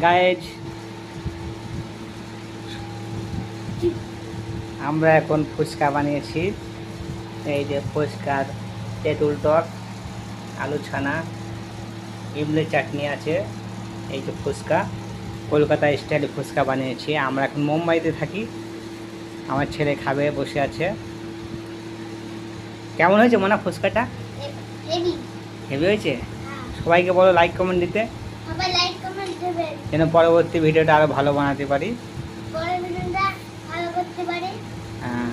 Guys, আমরা এখন ফুচকা বানিয়েছি। এই যে ফুচকার তেঁতুল টক, আলু ছানা, ইমলি চাটনি আছে। এই যে ফুচকা, কলকাতা স্টাইলে ফুচকা বানিয়েছি। আমরা এখন মুম্বাইতে থাকি। আমার ছেলে খাবে, বসে আছে। কেমন হয়েছে মনে ফুচকাটা? হেভি হয়েছে। সবাইকে বলো লাইক কমেন্ট দিতে, যেন পরবর্তী ভিডিওটা আরো ভালো বানাতে পারি। হ্যাঁ,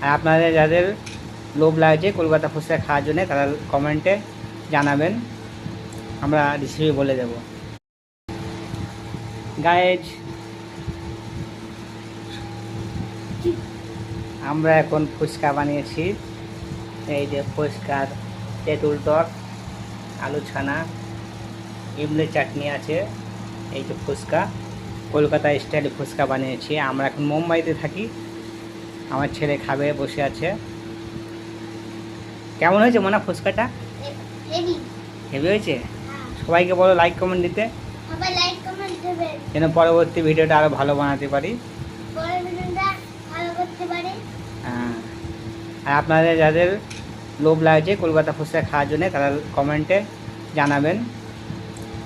আর আপনাদের যাদের লোভ লাগছে কলকাতা ফুচকা খাওয়ার জন্য তারা কমেন্টে জানাবেন, আমরা রেসিপি বলে দেব। গাইজ, আমরা এখন ফুচকা বানিয়েছি। এই যে ফুচকার তেঁতুল টক, আলু ছানা, ইমলি চাটনি আছে। এই যে ফুচকা, কলকাতা স্টাইলে ফুচকা বানিয়েছি। আমরা এখন মুম্বাইতে থাকি। আমার ছেলে খাবে, বসে আছে। কেমন হয়েছে মনে ফুচকাটা? হেভি হয়েছে। সবাইকে বলো লাইক কমেন্ট দিতে, যেন পরবর্তী ভিডিওটা আরো ভালো বানাতে পারি। হ্যাঁ, আর আপনাদের যাদের লোভ লাগছে কলকাতা ফুচকা খাওয়ার জন্য তারা কমেন্টে জানাবেন,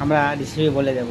আমরা রেসিপি বলে দেব।